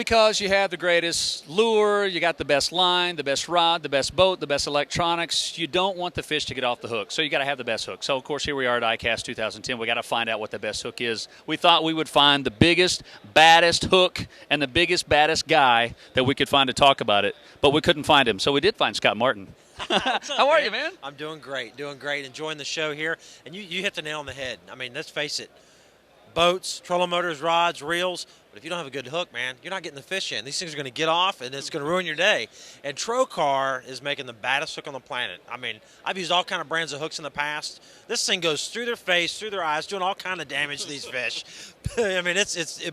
because you have the greatest lure, you got the best line, the best rod, the best boat, the best electronics. You don't want the fish to get off the hook, so you got to have the best hook. So, of course, here we are at iCAST 2010. We got to find out what the best hook is. We thought we would find the biggest, baddest hook and the biggest, baddest guy that we could find to talk about it, but we couldn't find him, so we did find Scott Martin. How are you, man? I'm doing great, enjoying the show here. And you hit the nail on the head. I mean, let's face it, boats, trolling motors, rods, reels, but if you don't have a good hook, man, you're not getting the fish in. These things are going to get off, and it's going to ruin your day. And Trokar is making the baddest hook on the planet. I mean, I've used all kind of brands of hooks in the past. This thing goes through their face, through their eyes, doing all kind of damage to these fish. I mean,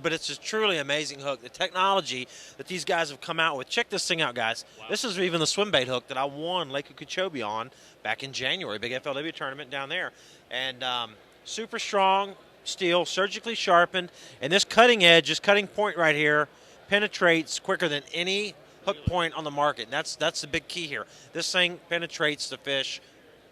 but it's just truly amazing hook. The technology that these guys have come out with. Check this thing out, guys. Wow. This is even the swim bait hook that I won Lake Okeechobee on back in January, big FLW tournament down there. And super strong steel, surgically sharpened, and this cutting edge, this cutting point right here, penetrates quicker than any hook point on the market. And that's the big key here. This thing penetrates the fish,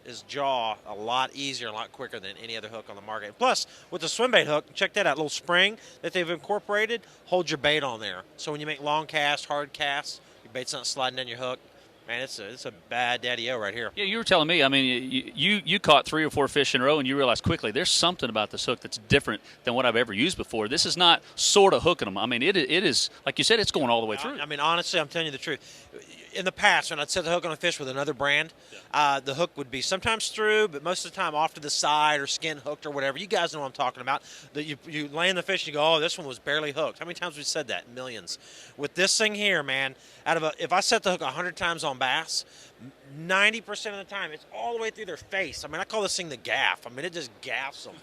his jaw, a lot easier, a lot quicker than any other hook on the market. Plus, with the swim bait hook, check that out, little spring that they've incorporated, holds your bait on there. So when you make long casts, hard casts, your bait's not sliding down your hook. Man, it's a bad daddy-o right here. Yeah, you were telling me, I mean, you caught 3 or 4 fish in a row, and you realized quickly there's something about this hook that's different than what I've ever used before. This is not sort of hooking them. I mean, it is, like you said, it's going all the way through. I mean, honestly, I'm telling you the truth. In the past, when I'd set the hook on a fish with another brand, the hook would be sometimes through, but most of the time off to the side or skin hooked or whatever. You guys know what I'm talking about. That you land the fish and you go, oh, this one was barely hooked. How many times have we said that? Millions. With this thing here, man, if I set the hook 100 times on bass, 90% of the time, it's all the way through their face. I mean, I call this thing the gaff. I mean, it just gaffs them.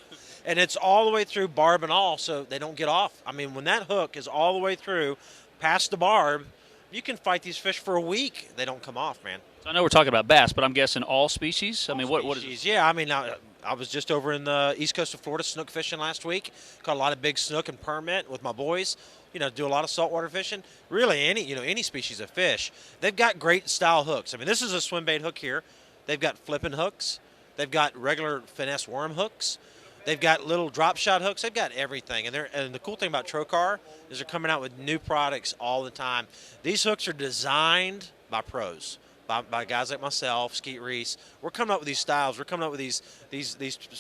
And it's all the way through barb and all, so they don't get off. I mean, when that hook is all the way through, past the barb, you can fight these fish for a week. They don't come off, man. So I know we're talking about bass, but I'm guessing all species? I mean, what is it? Yeah, I mean, I was just over in the east coast of Florida snook fishing last week. Caught a lot of big snook and permit with my boys. You know, do a lot of saltwater fishing. Really, any species of fish. They've got great style hooks. I mean, this is a swim bait hook here. They've got flipping hooks. They've got regular finesse worm hooks. They've got little drop shot hooks. They've got everything. And the cool thing about Trokar is they're coming out with new products all the time. These hooks are designed by pros, by guys like myself, Skeet Reese. We're coming up with these styles. We're coming up with these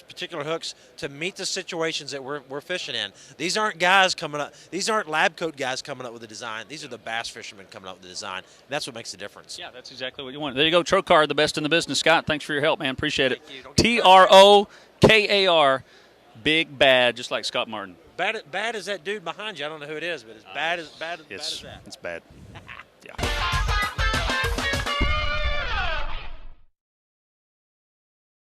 particular hooks to meet the situations that we're fishing in. These aren't guys coming up. These aren't lab coat guys coming up with a design. These are the bass fishermen coming up with the design. And that's what makes the difference. Yeah, that's exactly what you want. There you go, Trokar, the best in the business. Scott, thanks for your help, man. Appreciate it. Trokar, big bad, just like Scott Martin. Bad as that dude behind you. I don't know who it is, but as bad as that. It's bad.